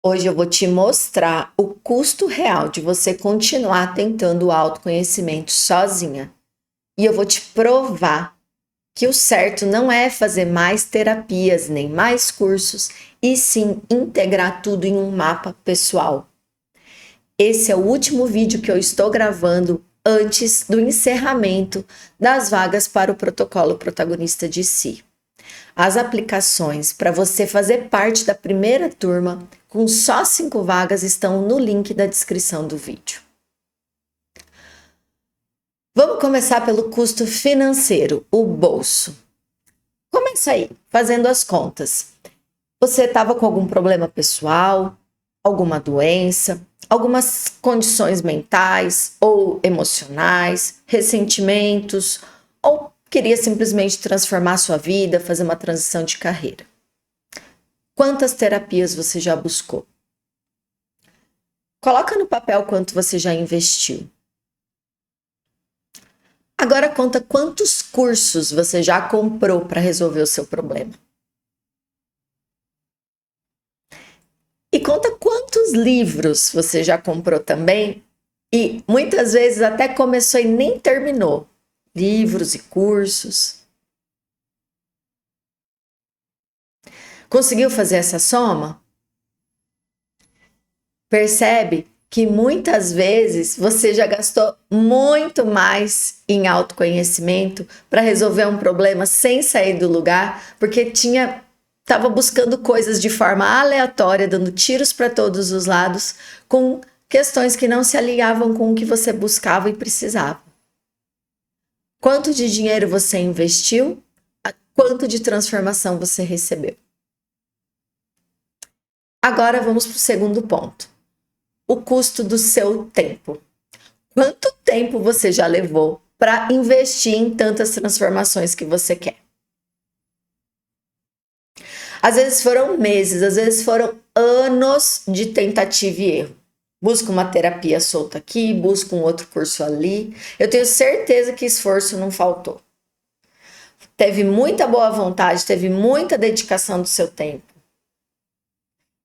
Hoje eu vou te mostrar o custo real de você continuar tentando o autoconhecimento sozinha. E eu vou te provar que o certo não é fazer mais terapias nem mais cursos, e sim integrar tudo em um mapa pessoal. Esse é o último vídeo que eu estou gravando antes do encerramento das vagas para o protocolo protagonista de si. As aplicações para você fazer parte da primeira turma, com só 5 vagas, estão no link da descrição do vídeo. Vamos começar pelo custo financeiro, o bolso. Começa aí, fazendo as contas. Você estava com algum problema pessoal, alguma doença, algumas condições mentais ou emocionais, ressentimentos, ou queria simplesmente transformar sua vida, fazer uma transição de carreira. Quantas terapias você já buscou? Coloca no papel quanto você já investiu. Agora conta quantos cursos você já comprou para resolver o seu problema. E conta quantos livros você já comprou também e muitas vezes até começou e nem terminou. Livros e cursos. Conseguiu fazer essa soma? Percebe que muitas vezes você já gastou muito mais em autoconhecimento para resolver um problema sem sair do lugar, porque estava buscando coisas de forma aleatória, dando tiros para todos os lados, com questões que não se alinhavam com o que você buscava e precisava. Quanto de dinheiro você investiu? Quanto de transformação você recebeu? Agora vamos para o segundo ponto. O custo do seu tempo. Quanto tempo você já levou para investir em tantas transformações que você quer? Às vezes foram meses, às vezes foram anos de tentativa e erro. Busca uma terapia solta aqui, busca um outro curso ali. Eu tenho certeza que esforço não faltou. Teve muita boa vontade, teve muita dedicação do seu tempo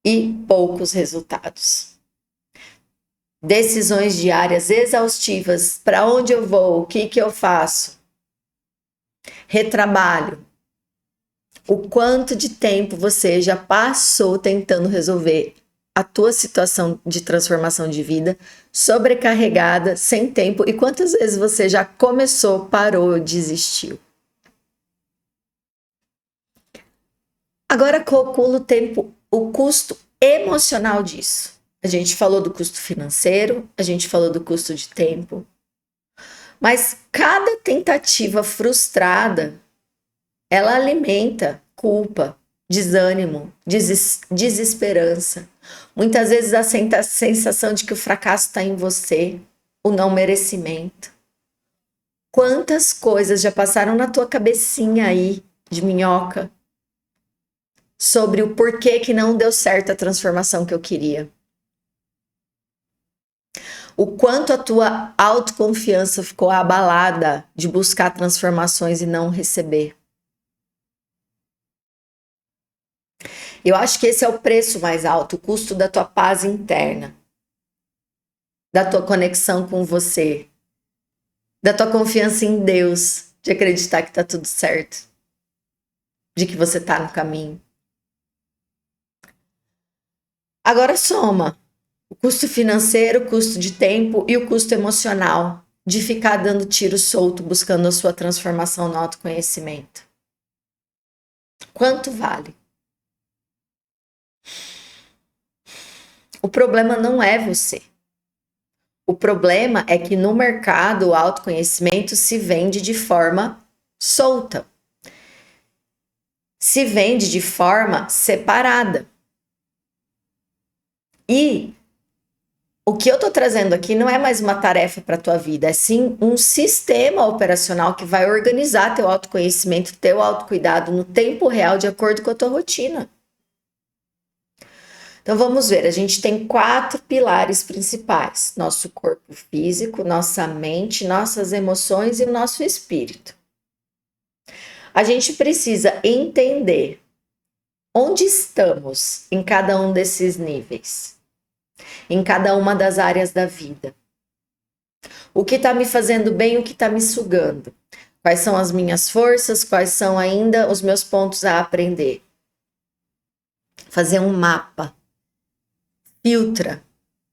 e poucos resultados. Decisões diárias exaustivas, para onde eu vou, o que eu faço. Retrabalho. O quanto de tempo você já passou tentando resolver a tua situação de transformação de vida, sobrecarregada, sem tempo, e quantas vezes você já começou, parou, desistiu. Agora calcula o custo emocional disso. A gente falou do custo financeiro, a gente falou do custo de tempo, mas cada tentativa frustrada, ela alimenta culpa, desânimo, desesperança. Muitas vezes a sensação de que o fracasso está em você, o não merecimento. Quantas coisas já passaram na tua cabecinha aí, de minhoca, sobre o porquê que não deu certo a transformação que eu queria? O quanto a tua autoconfiança ficou abalada de buscar transformações e não receber. Eu acho que esse é o preço mais alto, o custo da tua paz interna, da tua conexão com você, da tua confiança em Deus, de acreditar que tá tudo certo, de que você tá no caminho. Agora soma o custo financeiro, o custo de tempo e o custo emocional de ficar dando tiro solto buscando a sua transformação no autoconhecimento. Quanto vale? O problema não é você. O problema é que no mercado o autoconhecimento se vende de forma solta. Se vende de forma separada. E o que eu tô trazendo aqui não é mais uma tarefa para tua vida, é sim um sistema operacional que vai organizar teu autoconhecimento, teu autocuidado no tempo real de acordo com a tua rotina. Então vamos ver, a gente tem 4 pilares principais: nosso corpo físico, nossa mente, nossas emoções e o nosso espírito. A gente precisa entender Onde estamos em cada um desses níveis? Em cada uma das áreas da vida? O que está me fazendo bem, o que está me sugando? Quais são as minhas forças? Quais são ainda os meus pontos a aprender? Fazer um mapa. Filtra.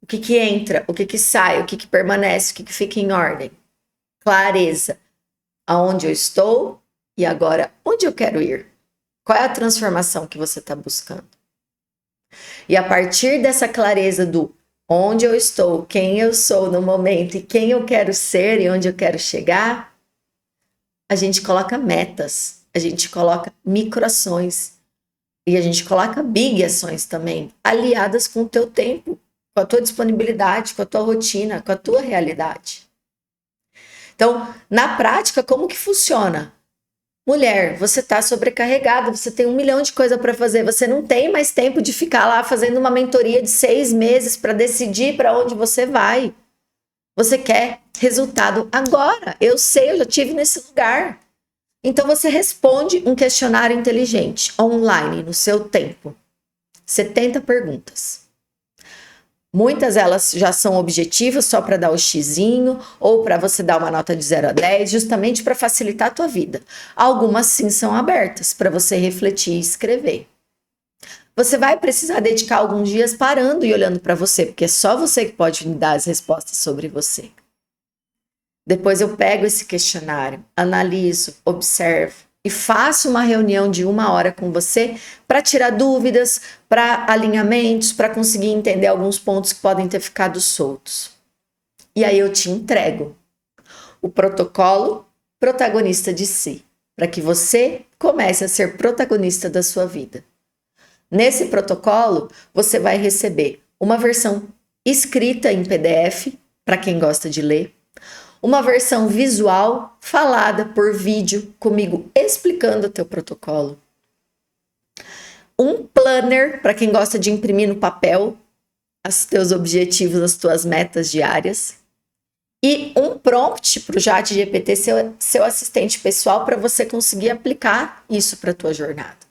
O que entra, o que sai, o que permanece, o que fica em ordem. Clareza. Aonde eu estou e agora onde eu quero ir. Qual é a transformação que você está buscando? E a partir dessa clareza do onde eu estou, quem eu sou no momento e quem eu quero ser e onde eu quero chegar, a gente coloca metas, a gente coloca microações e a gente coloca big ações também, aliadas com o teu tempo, com a tua disponibilidade, com a tua rotina, com a tua realidade. Então, na prática, como que funciona? Mulher, você está sobrecarregada, você tem 1 milhão de coisas para fazer, você não tem mais tempo de ficar lá fazendo uma mentoria de 6 meses para decidir para onde você vai. Você quer resultado agora. Eu sei, eu já estive nesse lugar. Então você responde um questionário inteligente, online, no seu tempo. 70 perguntas. Muitas elas já são objetivas, só para dar o xizinho, ou para você dar uma nota de 0 a 10, justamente para facilitar a tua vida. Algumas sim são abertas, para você refletir e escrever. Você vai precisar dedicar alguns dias parando e olhando para você, porque é só você que pode me dar as respostas sobre você. Depois eu pego esse questionário, analiso, observo e faço uma reunião de 1 hora com você para tirar dúvidas, para alinhamentos, para conseguir entender alguns pontos que podem ter ficado soltos. E aí eu te entrego o protocolo protagonista de si, para que você comece a ser protagonista da sua vida. Nesse protocolo, você vai receber uma versão escrita em PDF, para quem gosta de ler, uma versão visual falada por vídeo comigo explicando o teu protocolo. Um planner para quem gosta de imprimir no papel os teus objetivos, as tuas metas diárias. E um prompt para o ChatGPT, seu assistente pessoal, para você conseguir aplicar isso para a tua jornada.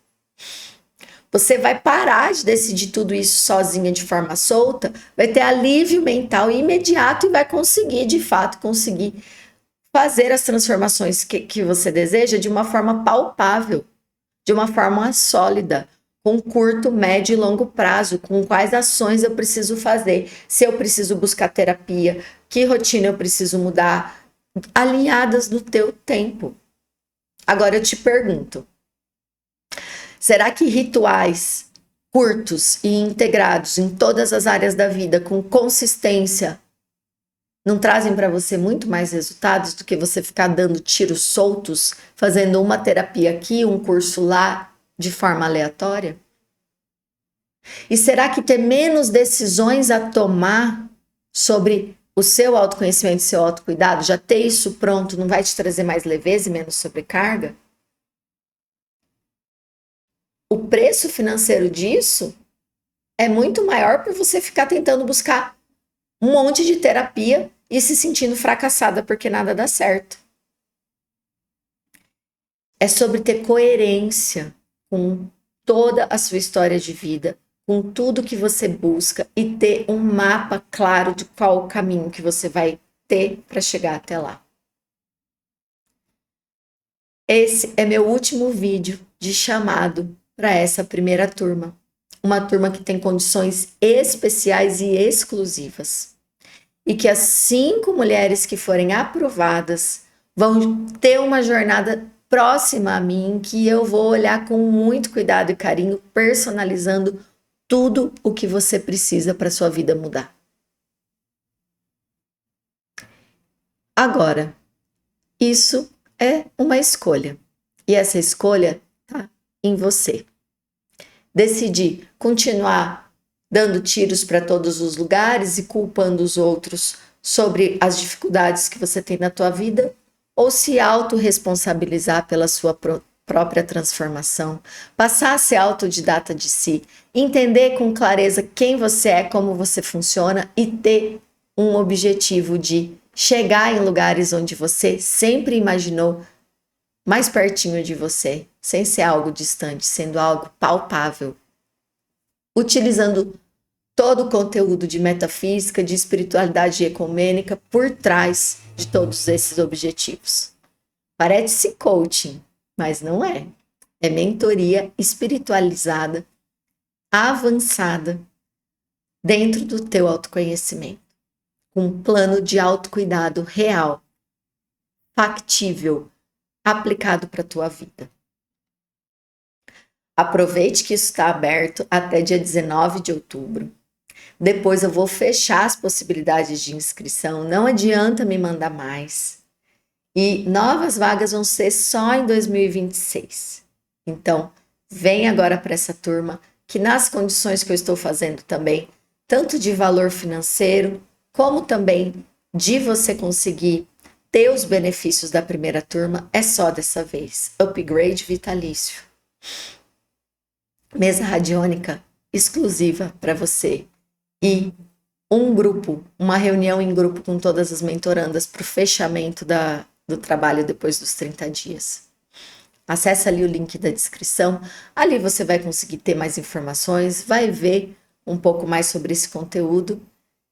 Você vai parar de decidir tudo isso sozinha de forma solta, vai ter alívio mental imediato e vai conseguir, de fato, fazer as transformações que você deseja de uma forma palpável, de uma forma sólida, com curto, médio e longo prazo, com quais ações eu preciso fazer, se eu preciso buscar terapia, que rotina eu preciso mudar, alinhadas no teu tempo. Agora eu te pergunto, será que rituais curtos e integrados em todas as áreas da vida, com consistência, não trazem para você muito mais resultados do que você ficar dando tiros soltos, fazendo uma terapia aqui, um curso lá, de forma aleatória? E será que ter menos decisões a tomar sobre o seu autoconhecimento, seu autocuidado, já ter isso pronto, não vai te trazer mais leveza e menos sobrecarga? O preço financeiro disso é muito maior por você ficar tentando buscar um monte de terapia e se sentindo fracassada porque nada dá certo. É sobre ter coerência com toda a sua história de vida, com tudo que você busca e ter um mapa claro de qual o caminho que você vai ter para chegar até lá. Esse é meu último vídeo de chamado para essa primeira turma. Uma turma que tem condições especiais e exclusivas. E que as 5 mulheres que forem aprovadas vão ter uma jornada próxima a mim, que eu vou olhar com muito cuidado e carinho, personalizando tudo o que você precisa para sua vida mudar. Agora, isso é uma escolha. E essa escolha está em você. Decidir continuar dando tiros para todos os lugares e culpando os outros sobre as dificuldades que você tem na tua vida, ou se autorresponsabilizar pela sua própria transformação, passar a ser autodidata de si, entender com clareza quem você é, como você funciona e ter um objetivo de chegar em lugares onde você sempre imaginou mais pertinho de você, sem ser algo distante, sendo algo palpável, utilizando todo o conteúdo de metafísica, de espiritualidade ecumênica por trás de todos esses objetivos. Parece coaching, mas não é. É mentoria espiritualizada, avançada, dentro do teu autoconhecimento, com um plano de autocuidado real, factível, aplicado para a tua vida. Aproveite que isso está aberto até dia 19 de outubro. Depois eu vou fechar as possibilidades de inscrição, não adianta me mandar mais. E novas vagas vão ser só em 2026. Então, vem agora para essa turma, que nas condições que eu estou fazendo também, tanto de valor financeiro, como também de você conseguir ter os benefícios da primeira turma, é só dessa vez. Upgrade vitalício. Mesa radiônica exclusiva para você. E um grupo, uma reunião em grupo com todas as mentorandas para o fechamento do trabalho depois dos 30 dias. Acesse ali o link da descrição, ali você vai conseguir ter mais informações, vai ver um pouco mais sobre esse conteúdo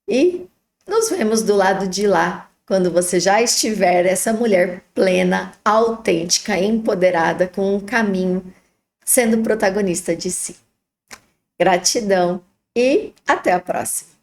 e nos vemos do lado de lá, quando você já estiver essa mulher plena, autêntica, empoderada, com um caminho, sendo protagonista de si. Gratidão e até a próxima!